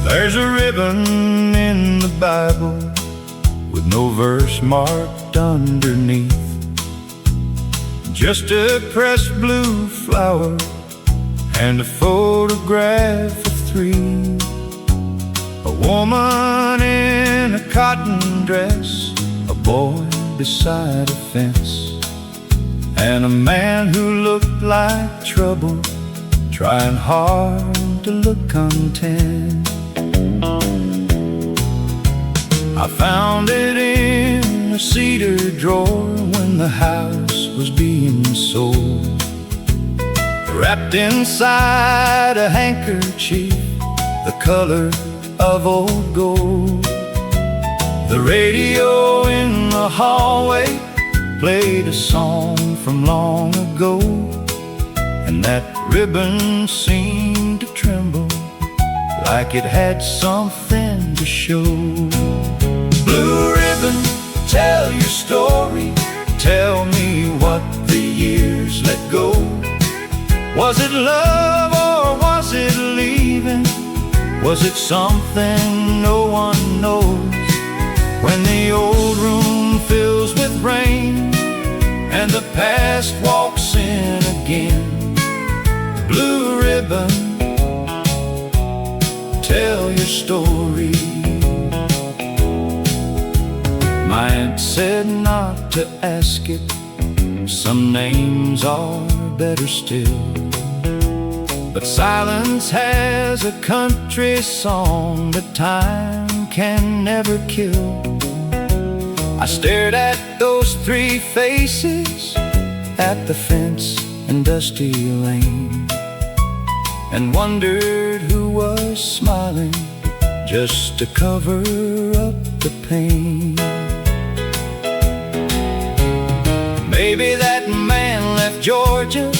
There's a ribbon in the Bible with no verse marked underneath, just a pressed blue flower and a photograph of three. A woman in a cotton dress, a boy beside a fence, and a man who looked like trouble, trying hard to look content. I found it in a cedar drawer when the house was being sold, wrapped inside a handkerchief the color of old gold. The radio in the hallway played a song from long ago, and that ribbon seemed to tremble like it had something to show. Blue ribbon, tell your story. Tell me what the years let go. Was it love or was it leaving? Was it something no one knows? When the old room fills with rain and the past walks in again. Blue ribbon, tell your story. My aunt said not to ask it, some names are better still, but silence has a country song that time can never kill. I stared at those three faces at the fence and dusty lane, and wondered who was smiling just to cover up the pain. Maybe that man left Georgia,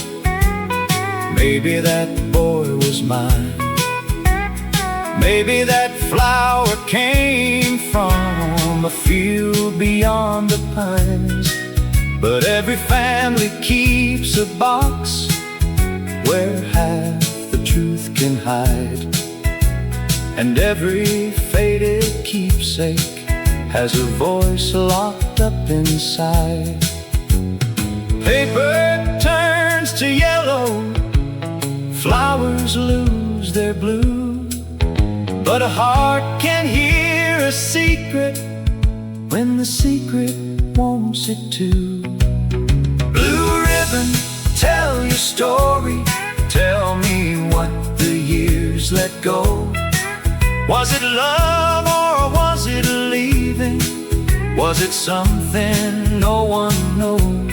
maybe that boy was mine, maybe that flower came from a field beyond the pines. But every family keeps a box where half the truth can hide, and every faded keepsake has a voice locked up inside. Paper turns to yellow, flowers lose their blue, but a heart can hear a secret when the secret wants it to. Blue ribbon, tell your story. Tell me what the years let go. Was it love or was it leaving? Was it something no one knows?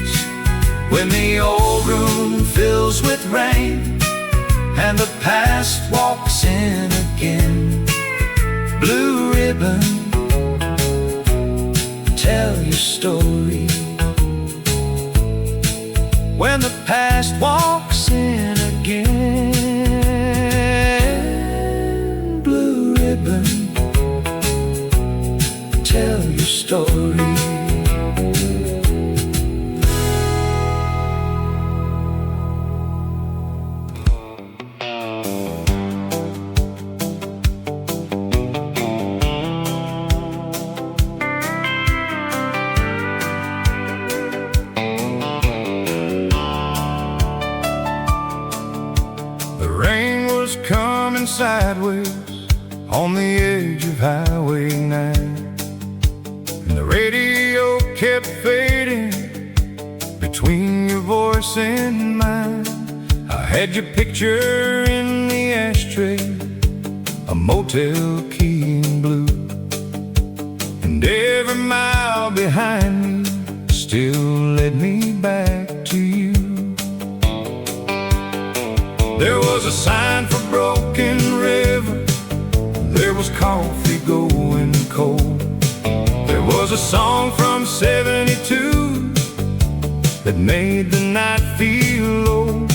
When the old room fills with rain and the past walks in again. Blue ribbon, tell your story. When the past walks in again. Blue ribbon, tell your story. Coming sideways on the edge of Highway 9, and the radio kept fading between your voice and mine. I had your picture in the ashtray, a motel key in blue, and every mile behind me still led me back to you. There was a sign for Broken River, there was coffee going cold, there was a song from '72 that made the night feel low.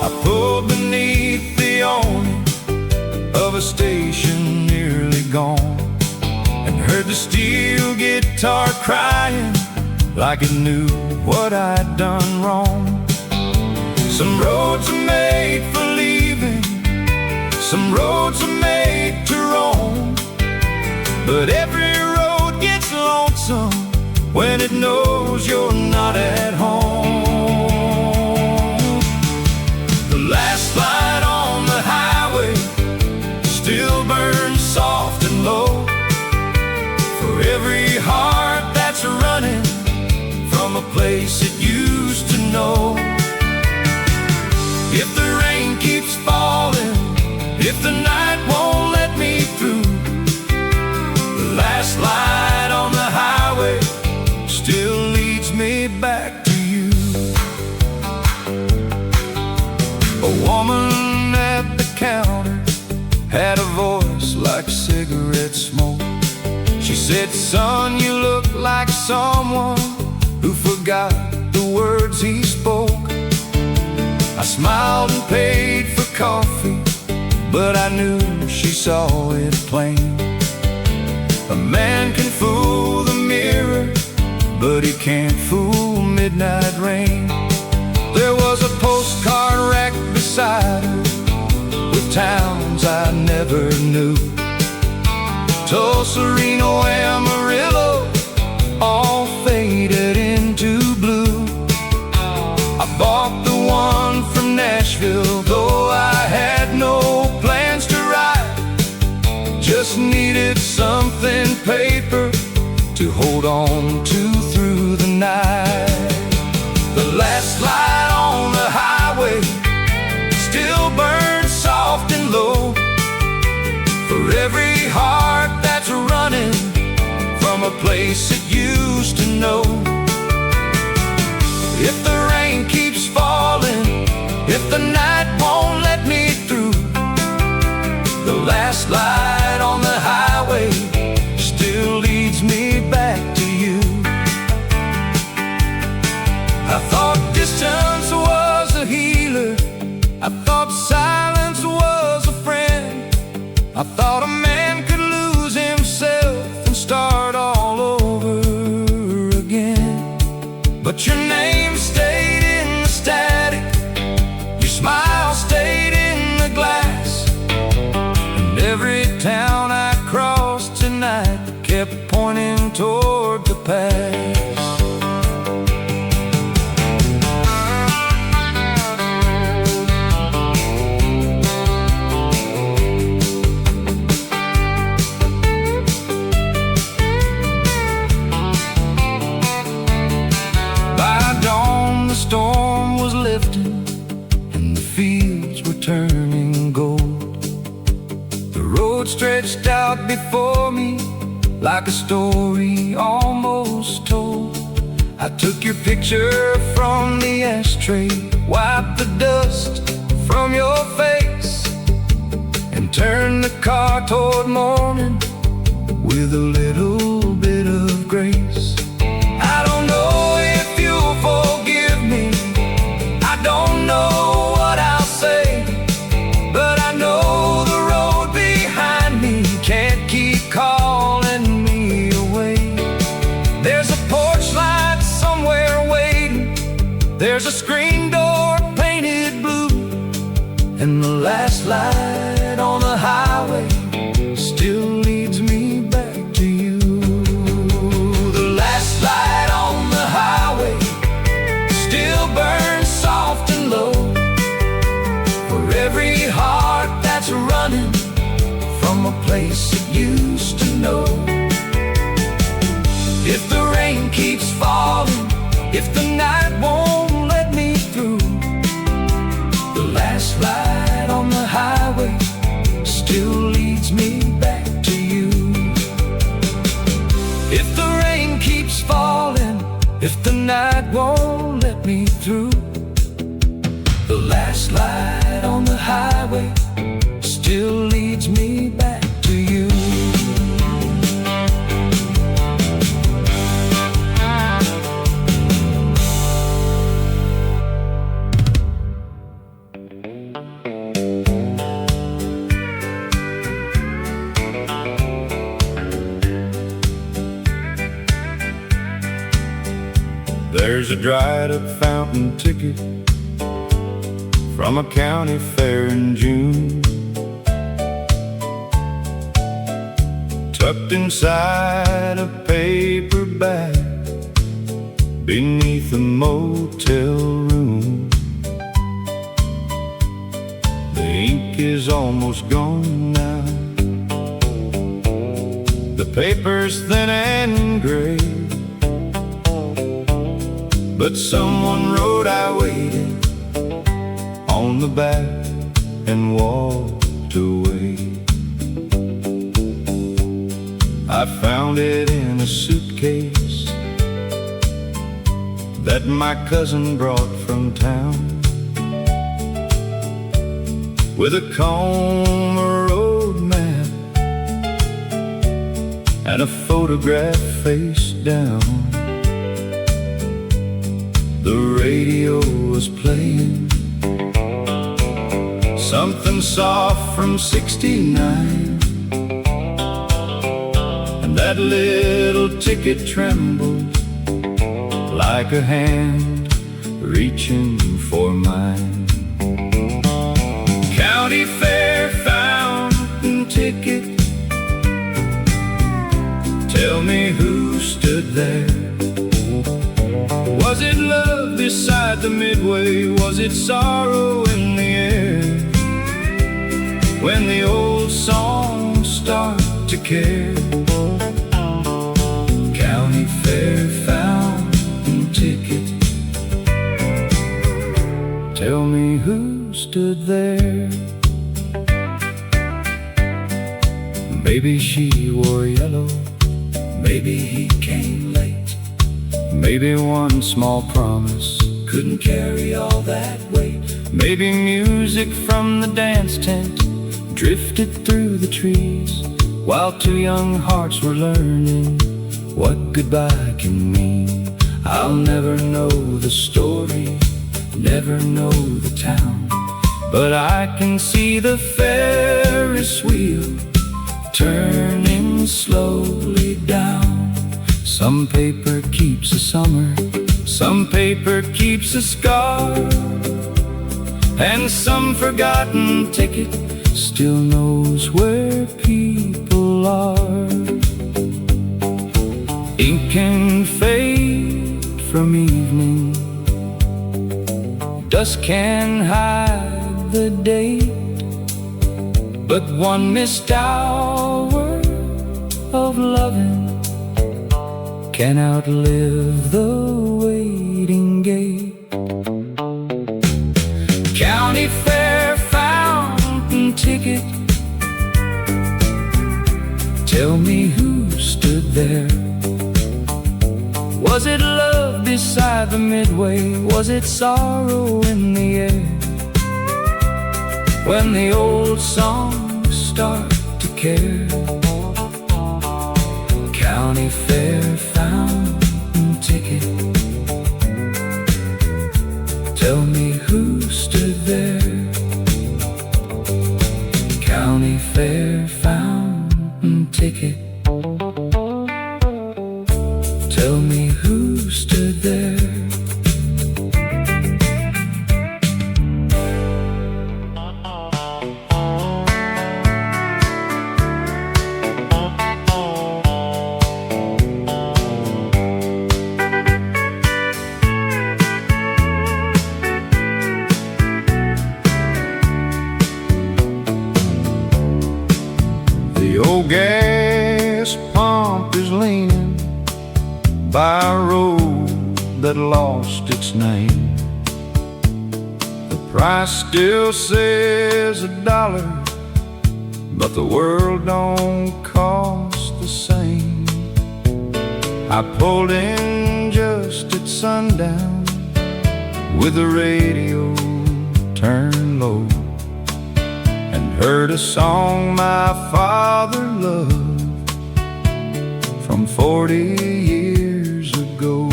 I pulled beneath the awning of a station nearly gone, and heard the steel guitar crying like it knew what I'd done wrong. Some roads are made for leaving, some roads are made to roam, but every road gets lonesome when it knows you're not at home. The last light on the highway still burns soft and low for every heart that's running from a place it used to know. If the rain keeps falling, if the night won't let me through, the last light on the highway still leads me back to you. A woman at the counter had a voice like cigarette smoke. She said, "Son, you look like someone who forgot the words he spoke." I smiled and paid for coffee, but I knew she saw it plain. A man can fool the mirror, but he can't fool midnight rain. There was a postcard rack beside her with towns I never knew: Tulsa, Reno, Amarillo, all faded into blue. I bought the one from Nashville, though I had no plans to write. Just needed something paper to hold on to through the night. The last light on the highway still burns soft and low for every heart that's running from a place it used to know. If the rain keeps falling, if the night won't let me through, the last light on the highway still leads me back to you. I thought distance was a healer, I thought silence was a friend, I thought a man could lose himself and start all over again. But your name stayed in the static, your smile stayed in the glass, and every town I crossed tonight kept pointing toward the past. Storm was lifting and the fields were turning gold. The road stretched out before me like a story almost told. I took your picture from the ashtray, wiped the dust from your face, and turned the car toward morning with a little bit of grace. I don't know if you'll forgive me, I don't know what I'll say, but I know the road behind me can't keep calling me away. There's a porch light somewhere waiting, there's a screen door painted blue, and the last light on the highway still leads me back to you. The last light on the highway still burns soft and low for every heart that's running from a place it used to know. If the rain keeps falling, if the night won't let me through, the last light on the highway still leads me back to you. If the rain keeps falling, if the night won't let me through, the last light on the highway still leads me back to you. There's a dried up fountain ticket from a county fair in June, tucked inside a paper bag beneath a motel room. The ink is almost gone now, the paper's thin and gray, but someone wrote "I waited" on the back and walked away. I found it in a suitcase that my cousin brought from town, with a comb, a road map, and a photograph face down. The radio was playing something soft from '69, and that little ticket trembled like a hand reaching for mine. County Fair fountain ticket, tell me who stood there. Was it love beside the midway? Was it sorrow in the air? When the old songs start to care. County Fair fountain ticket, tell me who stood there. Maybe she wore yellow, maybe he came late, maybe one small promise couldn't carry all that weight. Maybe music from the dance tent drifted through the trees, while two young hearts were learning what goodbye can mean. I'll never know the story, never know the town, but I can see the Ferris wheel turning slowly down. Some paper keeps a summer, some paper keeps a scar, and some forgotten ticket still knows where people are. Ink can fade from evening, dusk can hide the date, but one missed hour of loving can outlive the waiting gate. County Fair fountain ticket, tell me who stood there. Was it love beside the midway? Was it sorrow in the air? When the old songs start to care. County Fair fountain ticket, tell me who stood there. County Fair fountain ticket, tell me who stood there. The old gas pump is leaning by a road that lost its name. The price still says $1, but the world don't cost the same. I pulled in just at sundown with the radio turned low, and heard a song my father loved from 40 years ago.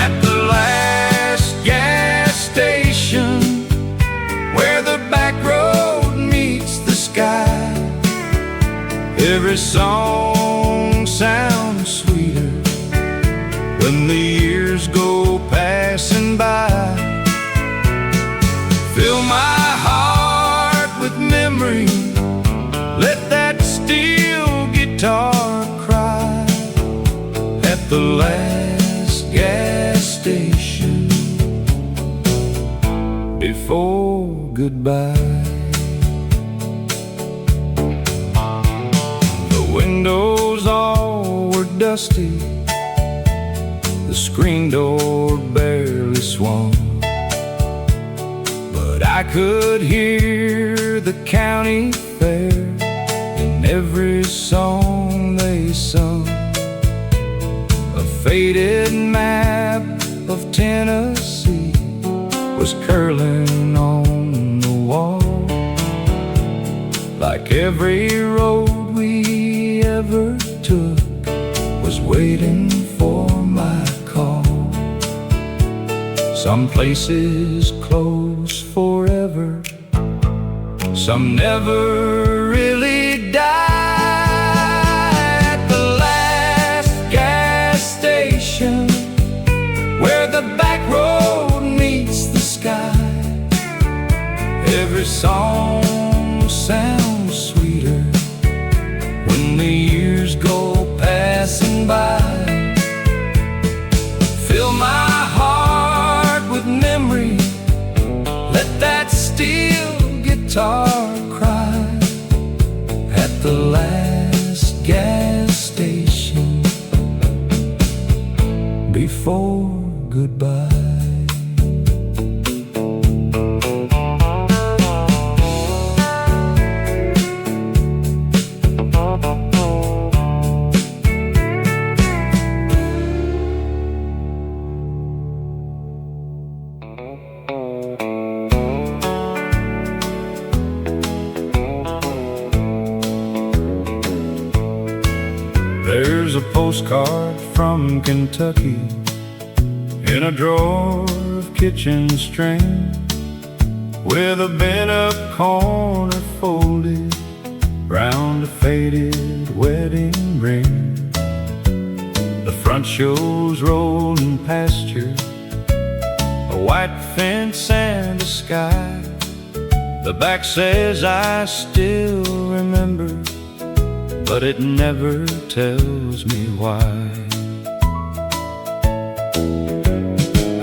At the last gas station, where the back road meets the sky, every song sounds sweeter when the years go passing by, fill my heart with memory. Let that steel guitar cry at the last gas station before goodbye. The windows all were dusty, the screen door barely swung, but I could hear the county fair in every song they sung. A faded map of Tennessee was curling on the wall, like every road we ever took was waiting for my call. Some places close forever, some never really die. At the last gas station, where the back road meets the sky, every song sounds sweeter when the years go passing by. Fill my heart with memory, let that steel guitar cry at the last gas station before goodbye. There's a postcard from Kentucky in a drawer of kitchen string, with a bent-up corner folded round a faded wedding ring. The front shows rolling pasture, a white fence and a sky. The back says I still remember, but it never tells me why.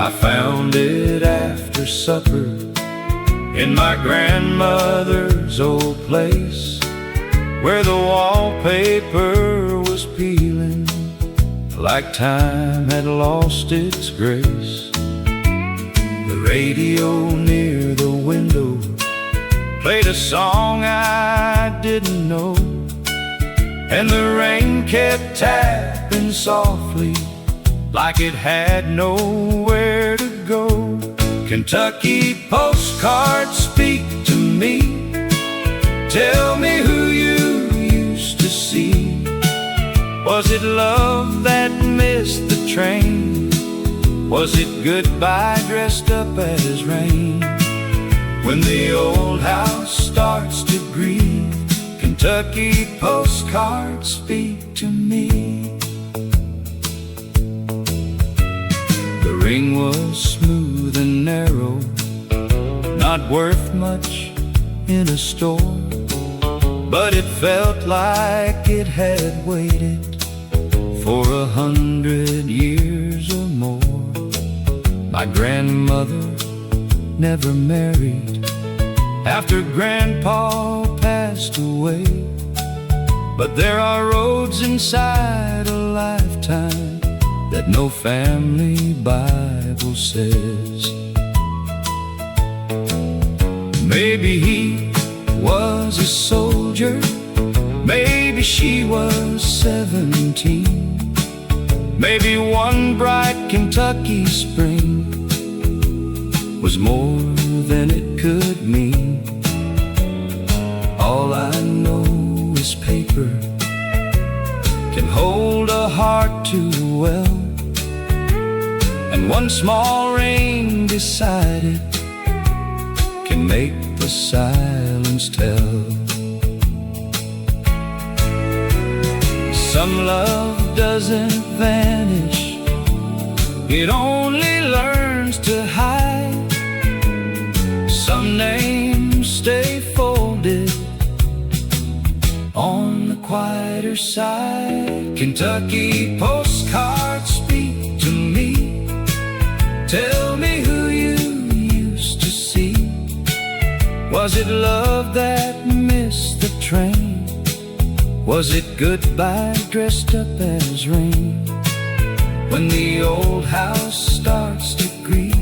I found it after supper in my grandmother's old place, where the wallpaper was peeling like time had lost its grace. The radio near the window played a song I didn't know, and the rain kept tapping softly like it had nowhere to go. Kentucky postcards speak to me, tell me who you used to see. Was it love that missed the train? Was it goodbye dressed up as rain? When the old house starts to grieve, Kentucky postcards speak to me. The ring was smooth and narrow, not worth much in a store, but it felt like it had waited for 100 years or more. My grandmother never married after Grandpa passed away, but there are roads inside a lifetime that no family Bible says. Maybe he was a soldier, maybe she was 17, maybe one bright Kentucky spring was more than it could mean. All I know is paper can hold a heart too well, and one small rain beside it can make the silence tell. Some love doesn't vanish, it only learns to hide. Some names stay folded on the quieter side. Kentucky postcards speak to me. Tell me who you used to see. Was it love that missed the train? Was it goodbye dressed up as rain? When the old house starts to grieve,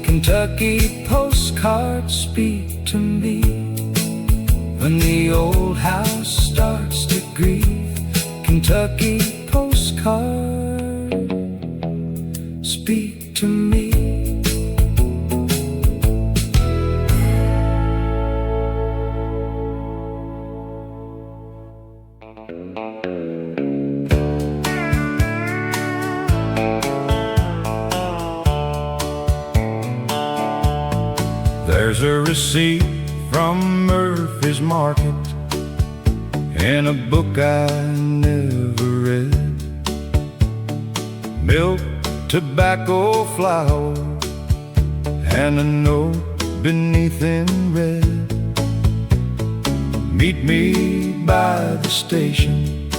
Kentucky postcards speak to me. When the old house starts to grieve, Kentucky postcards speak to me. There's a receipt from Murphy's Market in a book I never read. Milk, tobacco, flour, and a note beneath in red. Meet me by the station,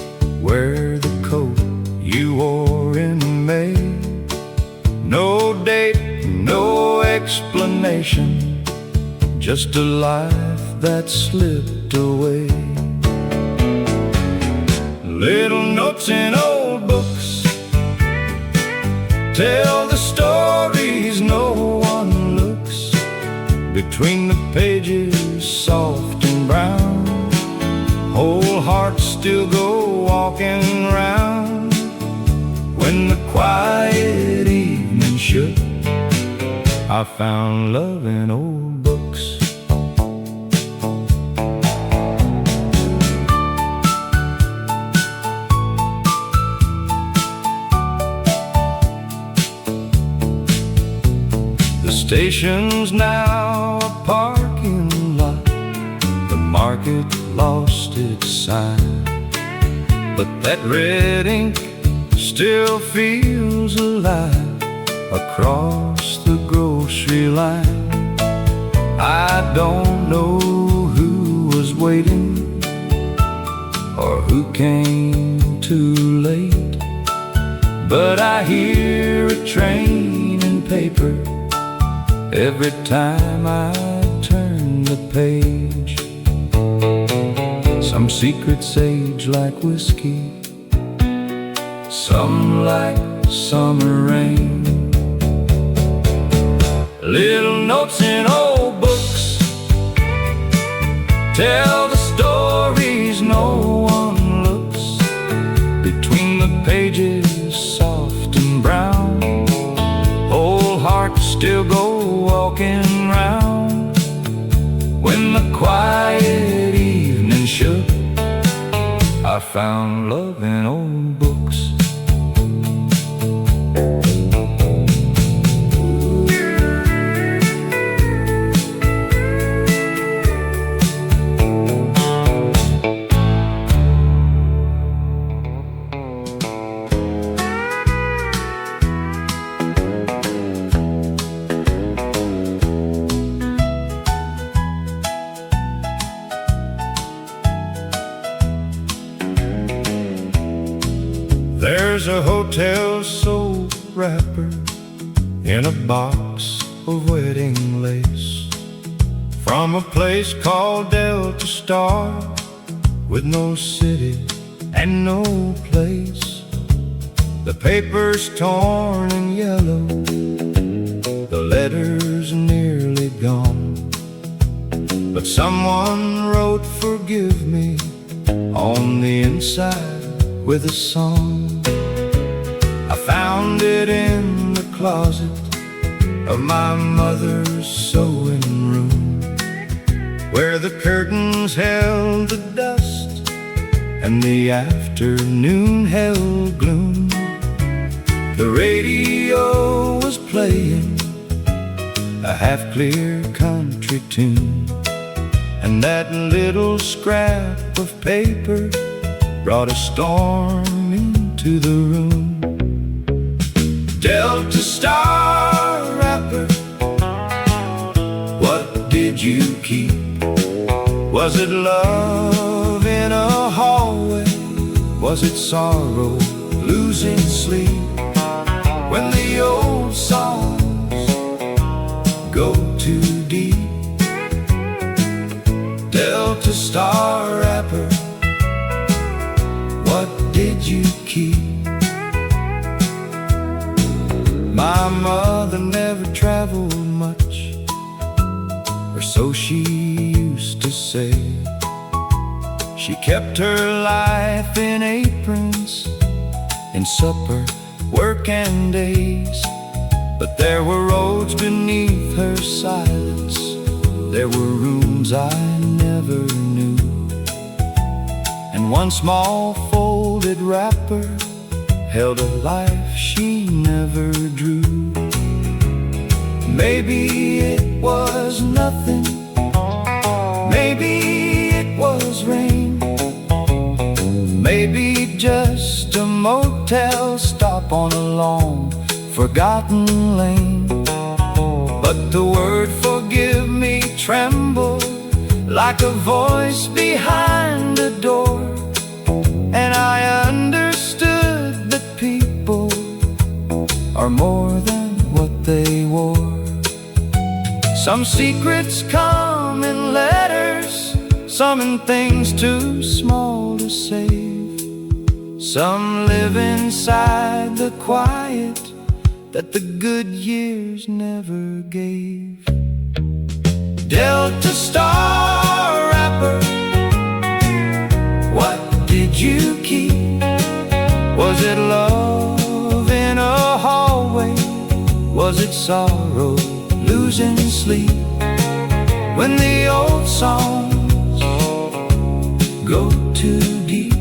wear the coat you wore in May. No date, no explanation, just a life that slipped away. Little notes in old books tell the stories no one looks. Between the pages, soft and brown, whole hearts still go walking round. When the quiet evening shook, I found love in old books. The station's now a parking lot. The market lost its sign, but that red ink still feels alive across the grocery line. I don't know who was waiting or who came too late, but I hear a train in paper every time I turn the page. Some secrets age like whiskey, some like summer rain. Little notes in old books tell the stories no one looks. Between the pages, soft and brown, whole hearts still go walking round. When the quiet evening shook, I found love in old books. There's a hotel soap wrapper in a box of wedding lace from a place called Delta Star, with no city and no place. The paper's torn and yellow, the letter's nearly gone, but someone wrote "Forgive me" on the inside with a song. I found it in the closet of my mother's sewing room, where the curtains held the dust and the afternoon held gloom. The radio was playing a half-clear country tune, and that little scrap of paper brought a storm into the room. Delta Star rapper, what did you keep? Was it love in a hallway? Was it sorrow, losing sleep? When the old songs go too deep. Delta Star rapper, what did you keep? My mother never traveled much, or so she used to say. She kept her life in aprons, in supper, work and days. But there were roads beneath her silence, there were rooms I never knew, and one small folded wrapper held a life she never drew. Maybe it was nothing, maybe it was rain, maybe just a motel stop on a long forgotten lane. But the word forgive me trembled like a voice behind a door, and I understood that people are more than what they wore. Some secrets come in letters, some in things too small to save. Some live inside the quiet that the good years never gave. Delta Star rapper, what did you keep? Was it love in a hallway? Was it sorrow, losing sleep? When the old songs go too deep.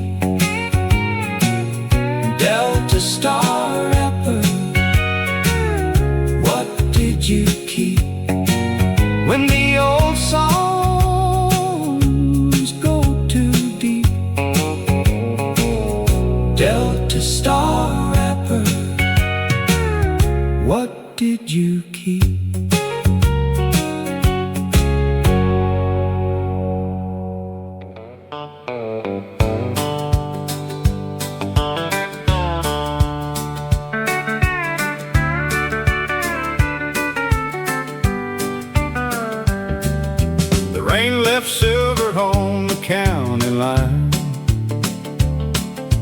Delta Star rapper, what did you keep? When the old songs go too deep. Delta Star rapper, what did you keep? Rain left silver on the county line,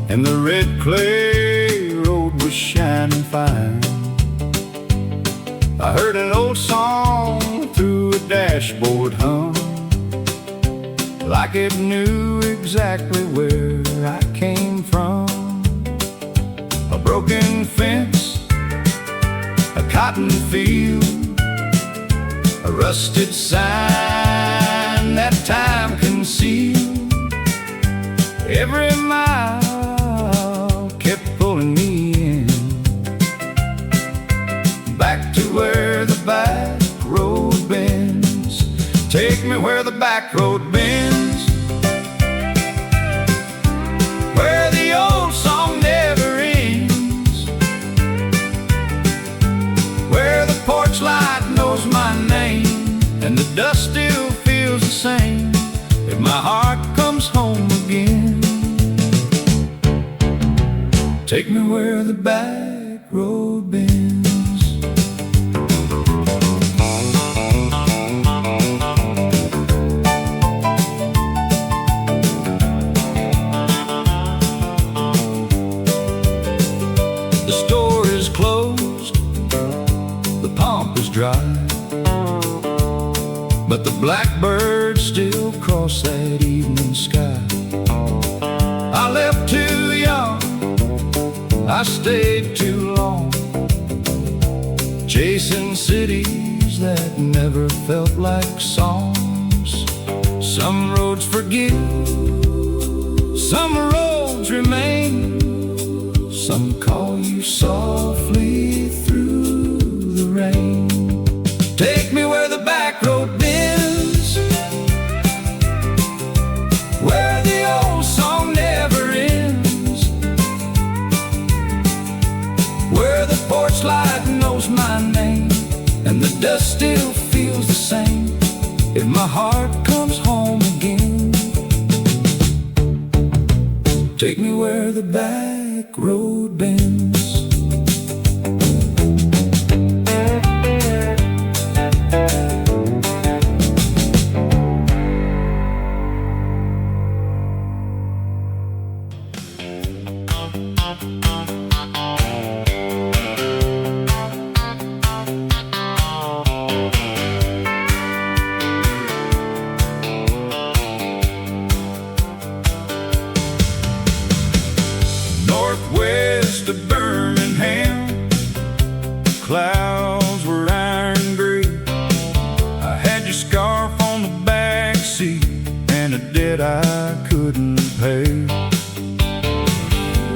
and the red clay road was shining fine. I heard an old song through a dashboard hum, like it knew exactly where I came from. A broken fence, a cotton field, a rusted sign that time concealed. Every mile kept pulling me in, back to where the back road bends. Take me where the back road bends, where the old song never ends, where the porch light knows my name, and the dust still feels the same if my heart comes home again. Take me where the back road bends. The store is closed, the pump is dry, but the blackbirds still cross that evening sky. I left too young, I stayed too long, chasing cities that never felt like songs. Some roads forget, some roads remain, some call you softly through the rain. Take me where the back road bends, where the old song never ends, where the porch light knows my name, and the dust still feels the same if my heart comes home again. Take me where the back road bends. Northwest of Birmingham, clouds were iron gray. I had your scarf on the back seat and a debt I couldn't pay.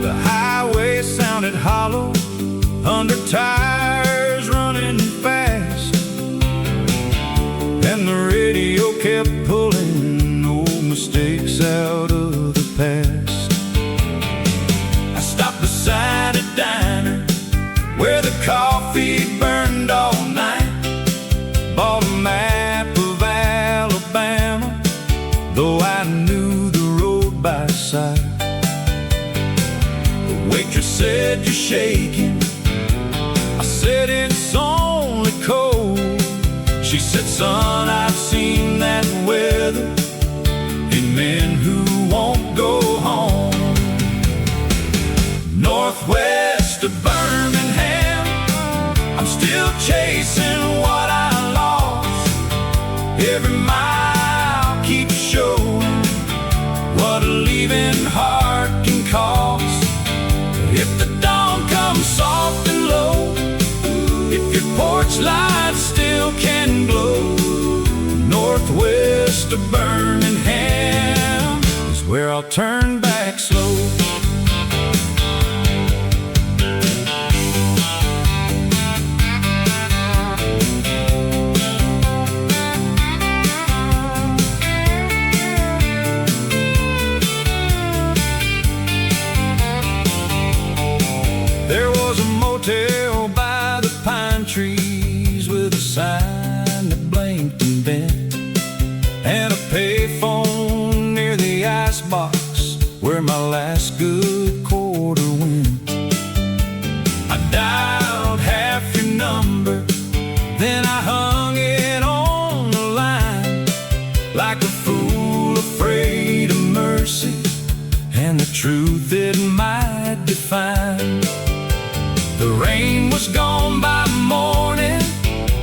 The highway sounded hollow under tires running fast, and the radio kept pulling old mistakes out of the past. Beside a diner where the coffee burned all night, bought a map of Alabama, though I knew the road by sight. The waitress said, "You're shaking." I said, "It's only cold." She said, "Son, I've seen that weather in men who won't go home." Northwest of Birmingham, I'm still chasing what I lost. Every mile keeps showing what a leaving heart can cost. If the dawn comes soft and low, if your porch light still can glow, northwest of Birmingham is where I'll turn back slow. There was a motel by the pine trees with a sign that blinked and bent, and a payphone near the icebox where my last good quarter went. I dialed half your number, then I hung it on the line, like a fool afraid of mercy and the truth it might define. The rain was gone by morning,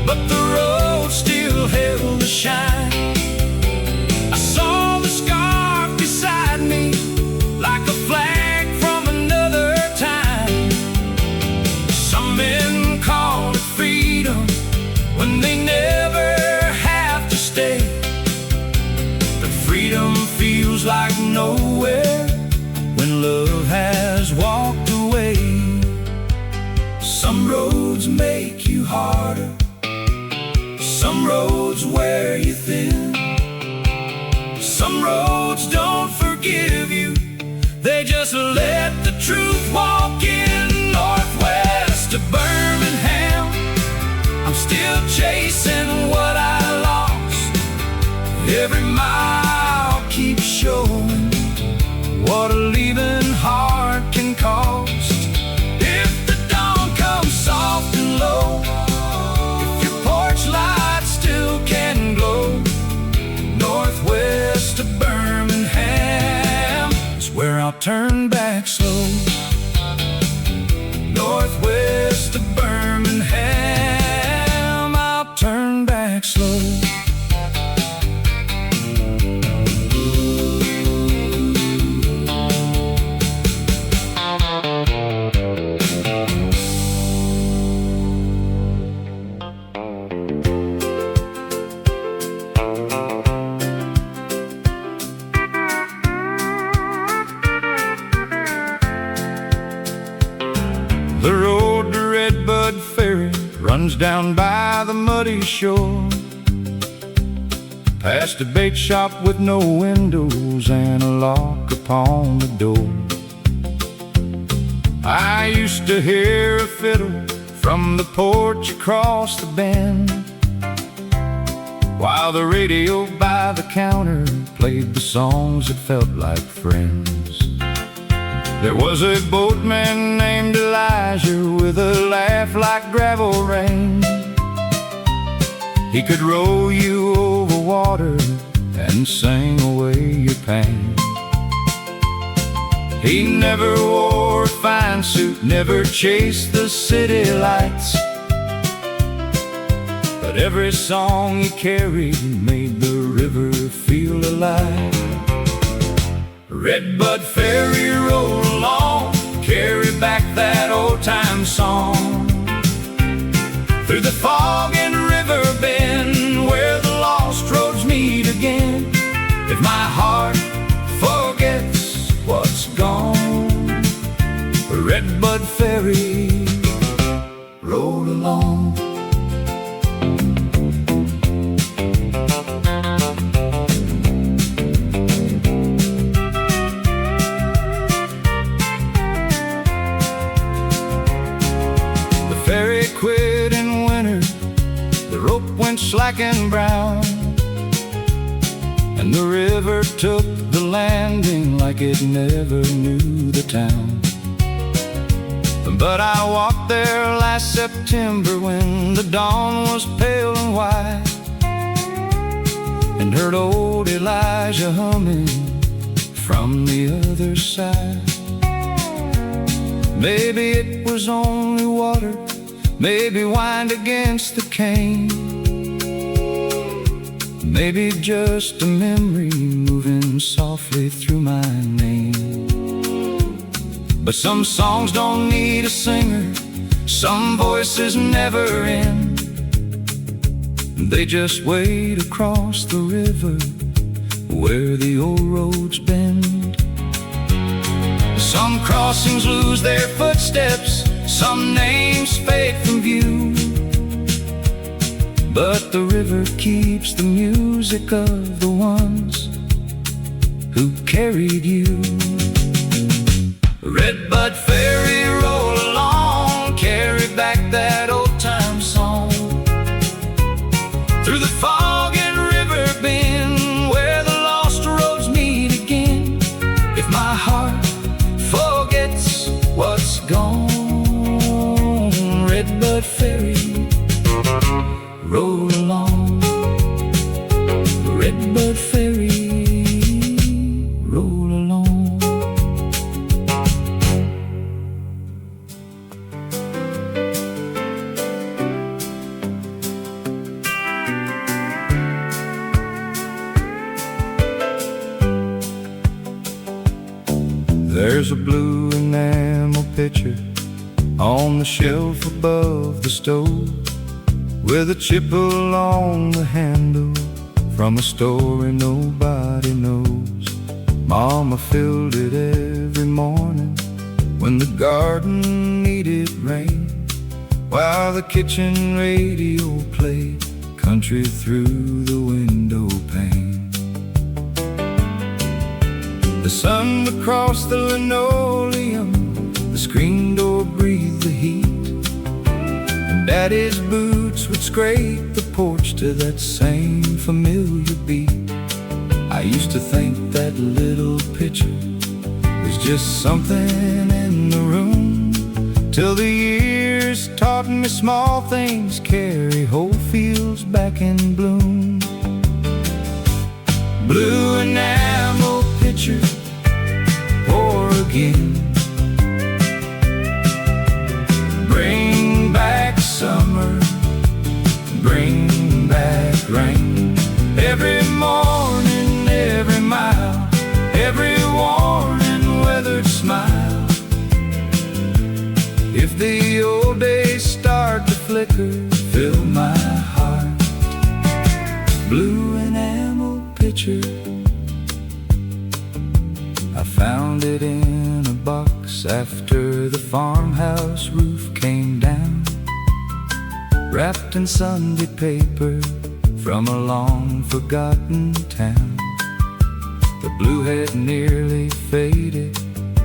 but the road still held a shine. I saw the scarf beside me, like a flag from another time. Some men call it freedom when they never have to stay, but freedom feels like nowhere when love has walked away. Some roads make you harder, some roads wear you thin, some roads don't forgive you, they just let the truth walk in. Northwest of Birmingham, I'm still chasing what I lost. Every mile keeps showing what a leaving heart can cost. Soft and low, if your porch light still can glow, northwest of Birmingham is where I'll turn back slow. Northwest of Birmingham, I'll turn back slow. The road to Redbud Ferry runs down by the muddy shore, past a bait shop with no windows and a lock upon the door. I used to hear a fiddle from the porch across the bend, while the radio by the counter played the songs that felt like friends. There was a boatman named Elijah with a laugh like gravel rain. He could row you over water and sing away your pain. He never wore a fine suit, never chased the city lights, but every song he carried made the river feel alive. Redbud Ferry, roll along, carry back that old-time song, through the fog and river bend, where the lost roads meet again. If my heart forgets what's gone, Redbud Ferry, roll along. The ferry quit in winter, the rope went slack and brown, and the river took the landing like it never knew the town. But I walked there last September when the dawn was pale and white, and heard old Elijah humming from the other side. Maybe it was only water, maybe wind against the cane, maybe just a memory moving softly through my name. But some songs don't need a singer, some voices never end. They just wade across the river where the old roads bend. Some crossings lose their footsteps, some names fade from view, but the river keeps the music of the ones who carried you. Redbud Ferry, roll along, carry back that old-time song, through the fog and river bend, where the lost roads meet again. If my heart forgets what's gone, Redbud Ferry, roll along. Redbud Ferry, roll along. There's a blue enamel picture on the shelf above the stove, with a chip along the handle from a story nobody knows. Mama filled it every morning when the garden needed rain, while the kitchen radio played country through the window pane. The sun would cross the linoleum, the screen door breathed the heat, and Daddy's boots would scrape the porch to that same familiar beat. I used to think that little picture was just something in the room, till the years taught me small things carry whole fields back in bloom. Blue enamel picture, pour again, bring back summer, bring back rain. Every morning, every mile, every worn and weathered smile. If the old days start to flicker, fill my heart. Blue enamel picture, I found it in a box after the farmhouse roof came down, wrapped in Sunday paper from a long forgotten town. The blue had nearly faded,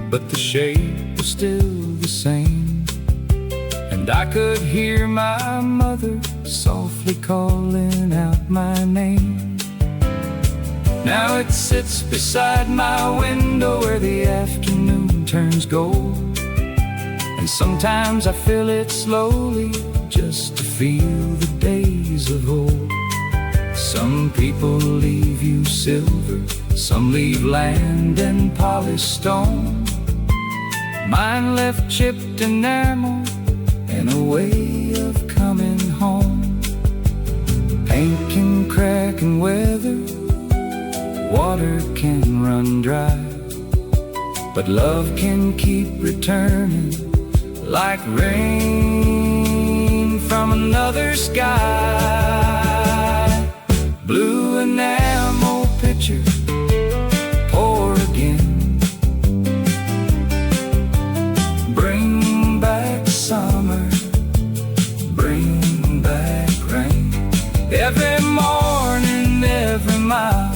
but the shape was still the same, and I could hear my mother softly calling out my name. Now it sits beside my window where the afternoon turns gold, and sometimes I fill it slowly just to feel the days of old. Some people leave you silver, some leave land and polished stone. Mine left chipped enamel and a way of coming home. Paint can crack and weather, water can run dry, but love can keep returning like rain from another sky. Blue enamel picture, pour again. Bring back summer, bring back rain. Every morning, every mile,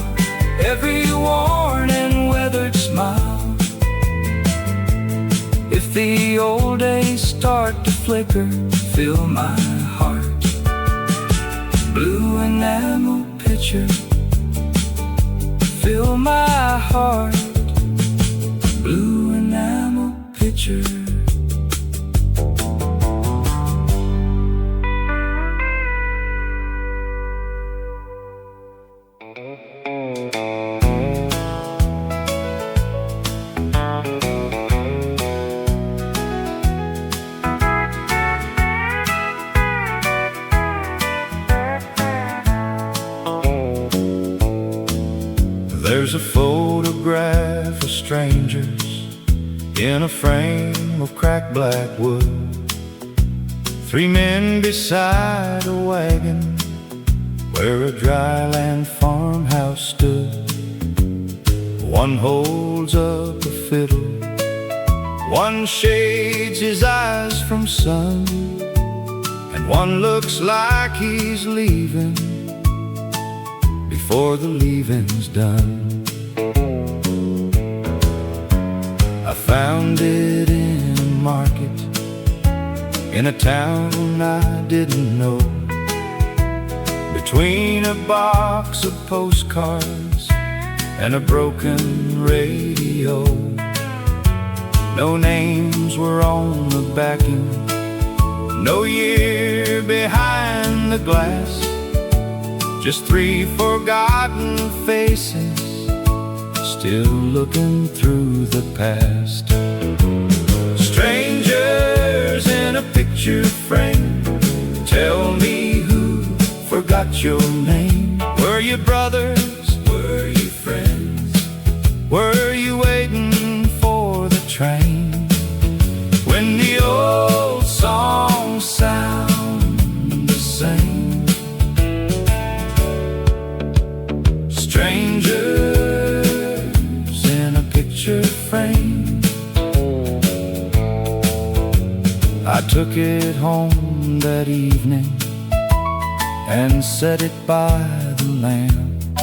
every worn and weathered smile. If the old days start to flicker, fill my heart. Blue enamel picture, fill my heart. Blue enamel picture. There's a photograph of strangers in a frame of cracked black wood. 3 men beside a wagon where a dryland farmhouse stood. One holds up a fiddle, one shades his eyes from sun, and one looks like he's leaving before the leaving's done. I found it in a market in a town I didn't know, between a box of postcards and a broken radio. No names were on the backing, no year behind the glass, just 3 forgotten faces still looking through the past. Strangers in a picture frame, tell me who forgot your name. Were you brothers? Were you friends? Were you waiting for the train? When the old songs sound the same. Strangers in a picture frame. I took it home that evening and set it by the lamp.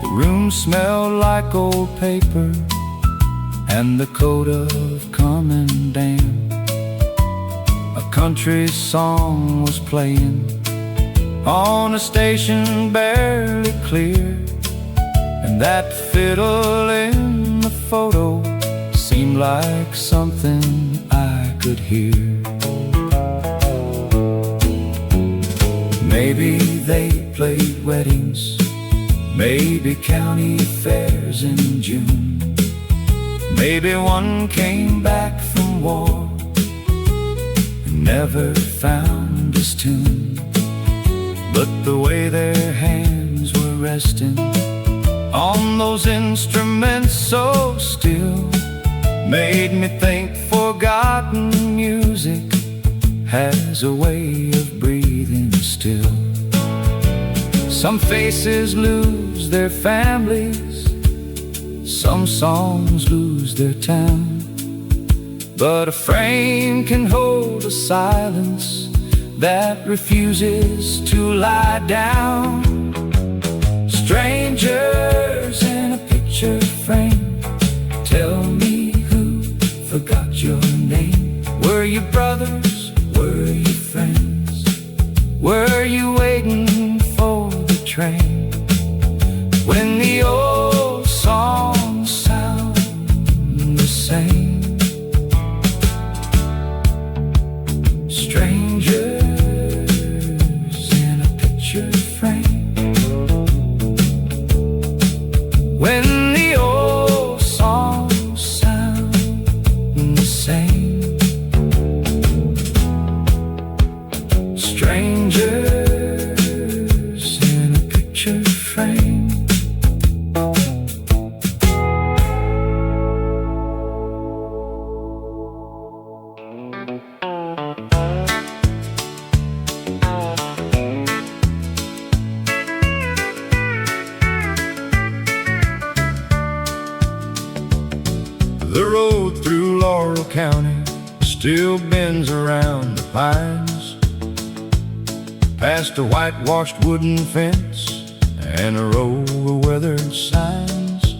The room smelled like old paper and the coat of common damp. A country song was playing on a station barely clear, and that fiddle in the photo seemed like something I could hear. Maybe they played weddings, maybe county fairs in June. Maybe one came back from war and never found his tune. But the way their hands were resting on those instruments so still made me think forgotten music has a way of breathing still. Some faces lose their families, some songs lose their town, but a frame can hold a silence that refuses to lie down. Strangers in a picture frame, tell me who forgot your name. Were you brothers? Were you friends? Were you waiting for the train? When the old songs sound the same. Strangers in a picture frame. When the old songs sound the same. Strangers in a picture frame. The road through Laurel County still bends around the pines, past a whitewashed wooden fence and a row of weathered signs.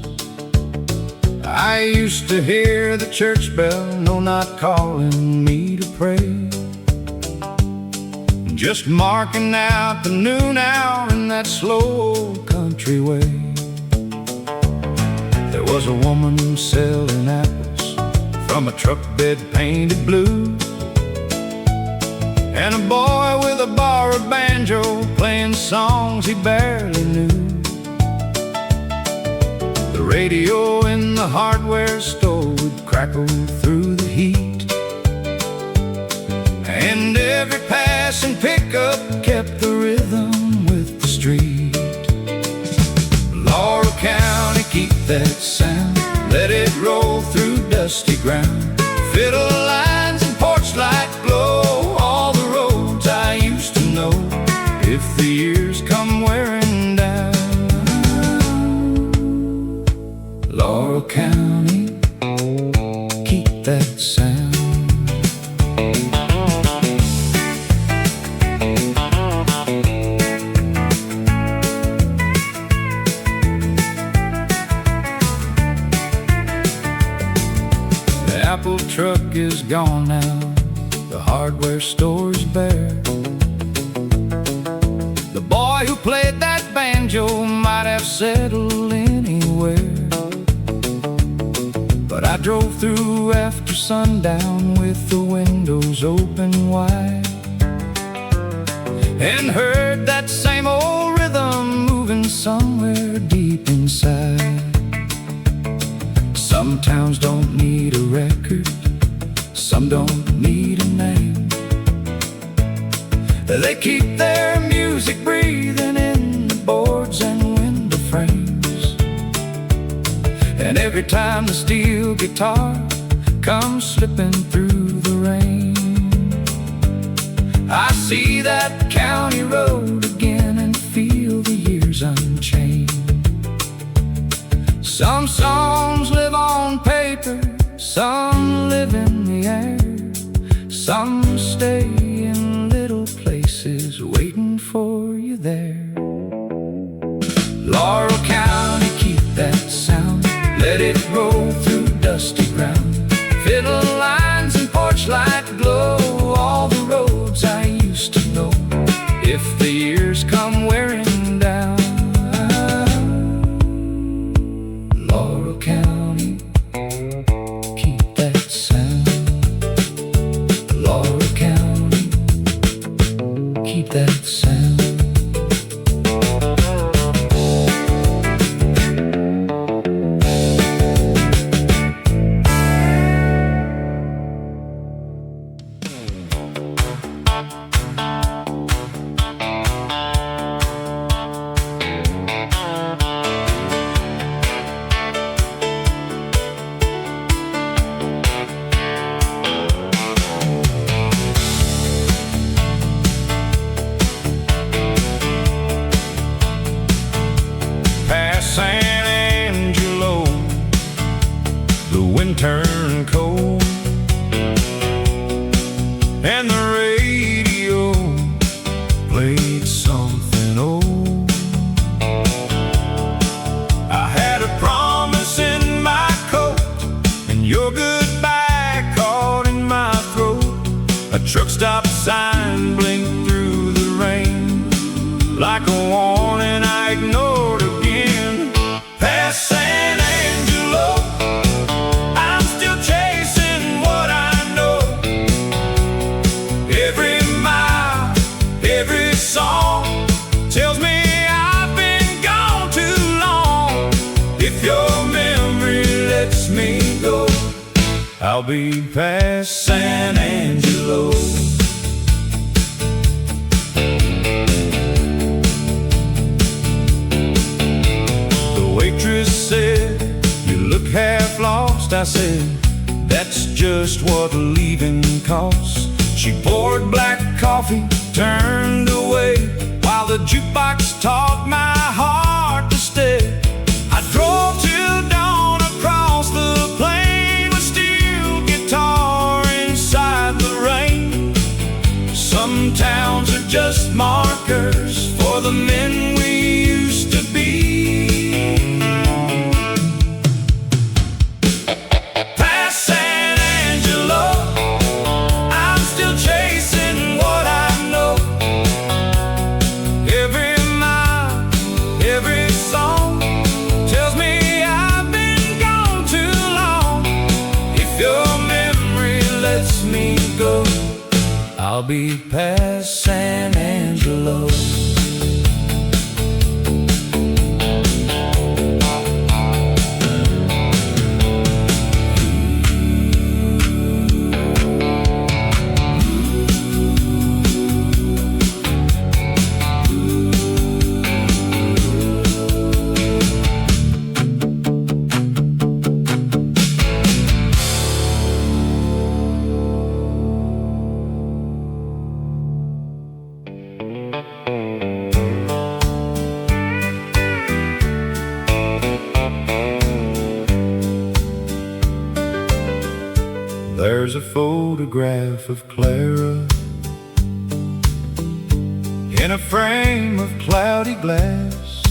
I used to hear the church bell, no, not calling me to pray, just marking out the noon hour in that slow country way. There was a woman selling apples from a truck bed painted blue, and a boy with a borrowed banjo playing songs he barely knew. The radio in the hardware store would crackle through the heat, and every passing pickup kept the rhythm with the street. Laurel County, keep that sound, let it roll through dusty ground. Fiddle lines and porch light glow, all the roads I used to know, if the years come wearing down. Laurel County, keep that sound. The apple truck is gone now, the hardware store's bare. The boy who played that banjo might have settled anywhere, but I drove through after sundown with the windows open wide, and heard that same old rhythm moving somewhere deep inside. Some towns don't need a record, some don't need a name. They keep their music breathing in the boards and window frames, and every time the steel guitar comes slipping through the rain, I see that county road again and feel the years unchained. Some songs live on paper, some live in the air, some stay in little places waiting for you there. Laurel County, keep that sound, let it roll through dusty ground. Fiddle lines and porch light glow, all the roads I used to know, if the years come wearing down. Laurel County, keep that sound. Laurel County, keep that sound. Like a warning I ignored again. Past San Angelo, I'm still chasing what I know. Every mile, every song tells me I've been gone too long. If your memory lets me go, I'll be past San Angelo. The waitress said, "You look half lost." I said, "That's just what leaving costs." She poured black coffee, turned away, while the jukebox taught my heart to stay. I drove till dawn across the plain with steel guitar inside the rain. Some towns are just markers for the men we used to be. Past San Angelo, I'm still chasing what I know. Every mile, every song tells me I've been gone too long. If your memory lets me go, I'll be past San Angelo. There's a photograph of Clara in a frame of cloudy glass,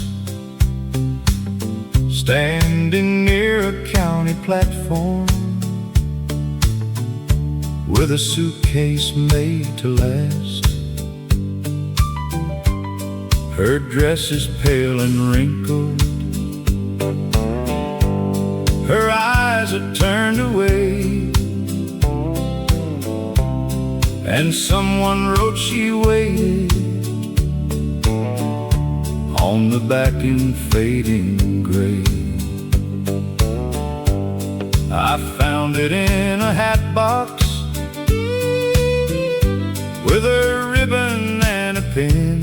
standing near a county platform with a suitcase made to last. Her dress is pale and wrinkled, her eyes are turned away, and someone wrote she waited on the back in fading gray. I found it in a hat box with a ribbon and a pin,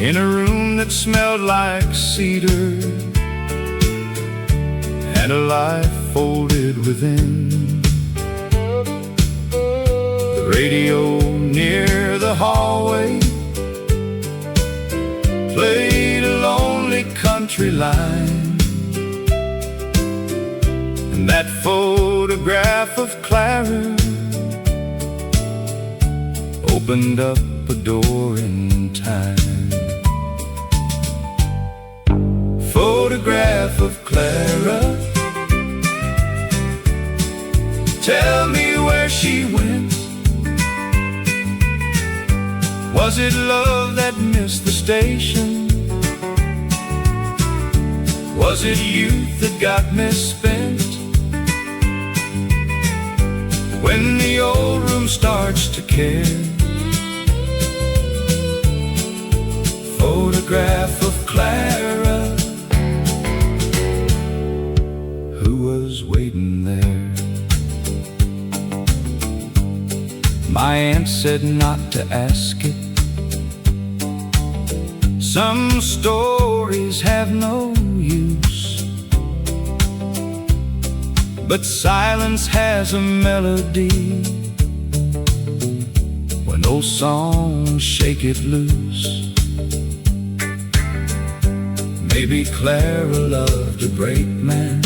in a room that smelled like cedar and a life folded within. Radio near the hallway played a lonely country line, and that photograph of Clara opened up a door in time. Photograph of Clara, tell me where she went. Was it love that missed the station? Was it youth that got misspent? When the old room starts to care, photograph of Clara, who was waiting there. My aunt said not to ask it. Some stories have no use, but silence has a melody. When old songs shake it loose, maybe Clara loved a great man.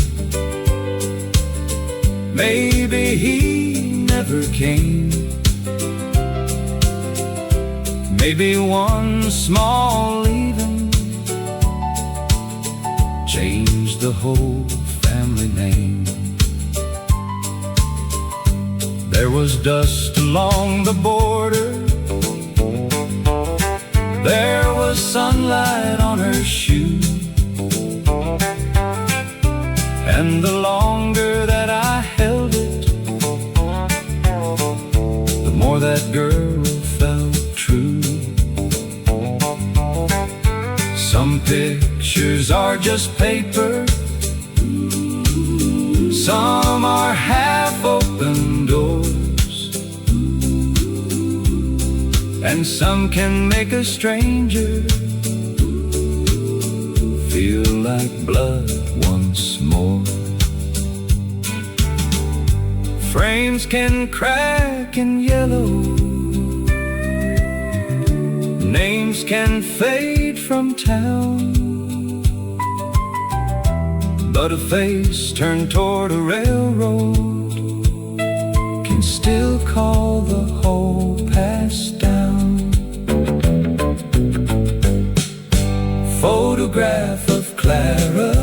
Maybe he never came. Maybe one small leaving changed the whole family name. There was dust along the border And the longer that I held it, the more that girl felt true. Some pictures are just paper, some are half-open doors, and some can make a stranger feel like blood once more. Frames can crack and yellow, names can fade from town, but a face turned toward a railroad can still call the whole past down. Photograph of Clara,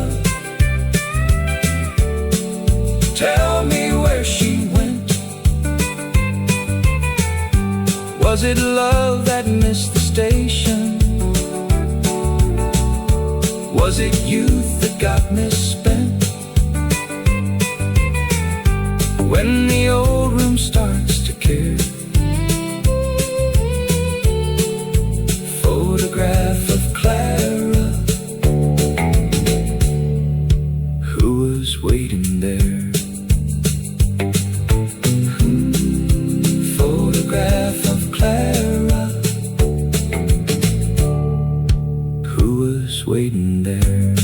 tell me where she went. Was it love that missed the station? Was it youth that got misspent? When the old room starts to care, photograph of Clara, who was waiting there? Photograph of Clara, who was waiting there?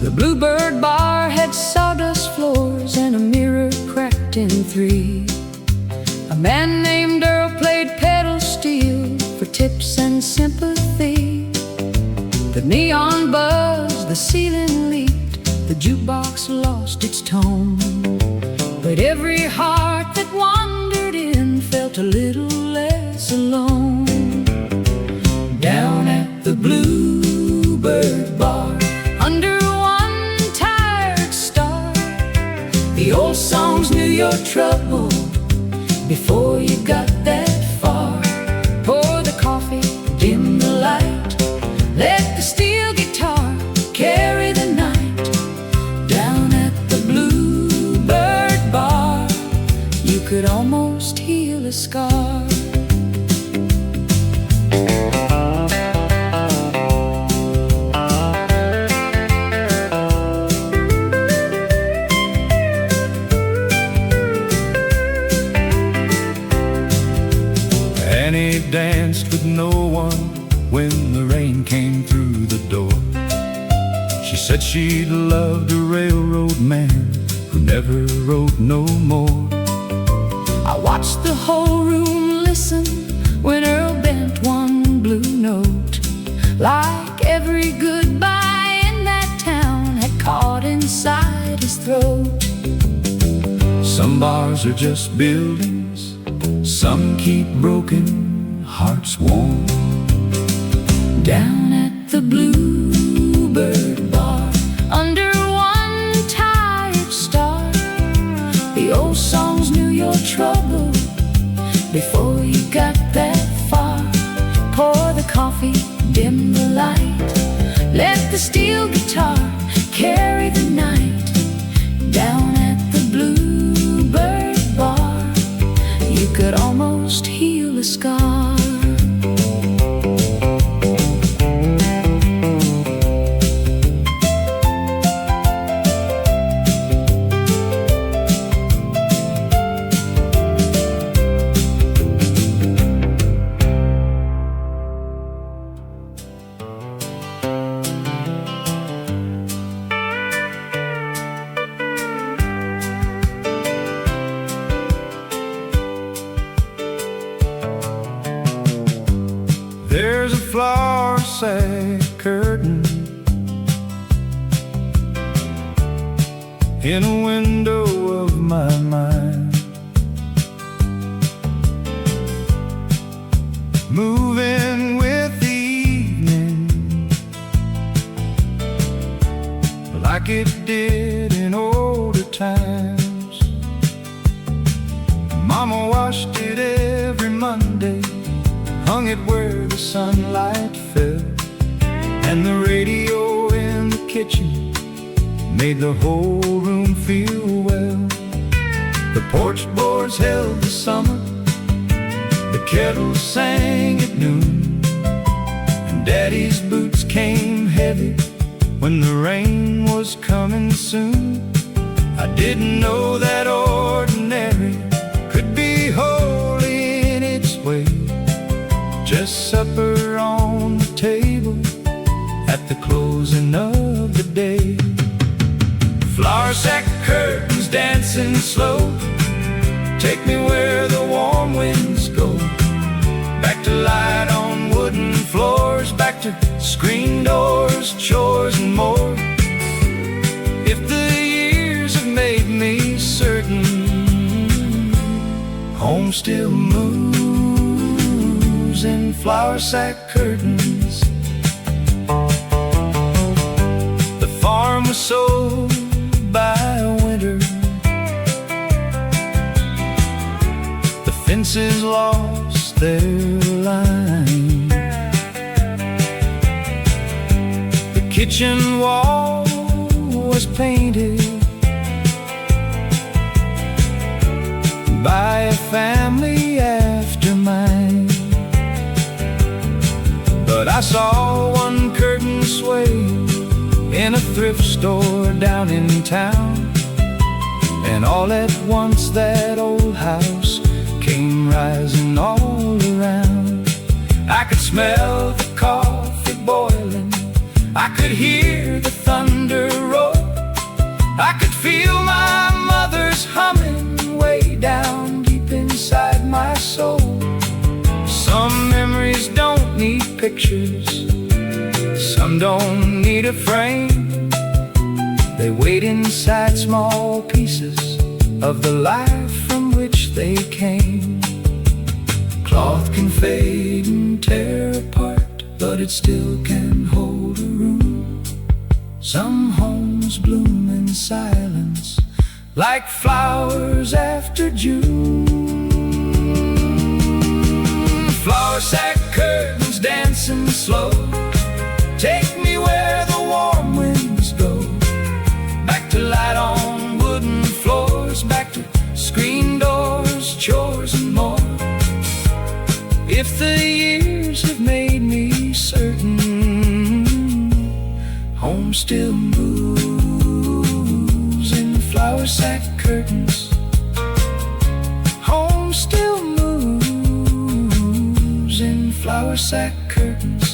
The Bluebird Bar had sawdust floors and a mirror cracked in three. A man named Earl played pedal steel for tips and sympathy. The neon buzzed, the ceiling leaked, the jukebox lost its tone. But every heart that wandered in felt a little less alone. Down at the Bluebird Bar, under one tired star, the old songs knew your trouble before you got that far. Pour the coffee, dim the light, let the steel guitar carry the night. Down at the Bluebird Bar, you could almost heal a scar. Annie danced with no one when the rain came through the door. She said she'd loved a railroad man who never rode no more. I watched the whole room listen when Earl bent one blue note, like every goodbye in that town had caught inside his throat. Some bars are just buildings, some keep broken hearts warm. Down at the Bluebird Bar, under one tired star, the old songs knew your trouble before you got that far. Pour the coffee, dim the light, let the steel guitar carry the night. Down at the Bluebird Bar, you could almost heal a scar. There's a flower sack curtain in a window of my mind, moving with the evening, like it did in older times. Mama washed it every Monday, hung it where the sunlight fell, and the radio in the kitchen made the whole room feel well. The porch boards held the summer, the kettle sang at noon, and Daddy's boots came heavy when the rain was coming soon. I didn't know that ordinary could be holy in its way, just supper on the table at the closing of the day. Flower sack curtains dancing slow, take me where the warm winds go. Back to light on wooden floors, back to screen doors, chores and more. If the years have made me certain, home still moves in flower sack curtains. The farm was sold by winter, the fences lost their line, the kitchen wall was painted by a family after mine. But I saw one curtain sway in a thrift store down in town, and all at once that old house came rising all around. I could smell the coffee boiling, I could hear the thunder roar, I could feel my mother's humming way down deep inside my soul. Some memories don't need pictures, some don't need a frame, they wait inside small pieces of the life from which they came. Cloth can fade and tear apart, but it still can hold a room. Some homes bloom in silence, like flowers after June. Flower sack curtains dancing slow, take me where the warm winds go. Back to light on wooden floors, back to screen doors, chores and more. If the years have made me certain, home still moves in flower sack curtains. Home still moves in flower sack curtains.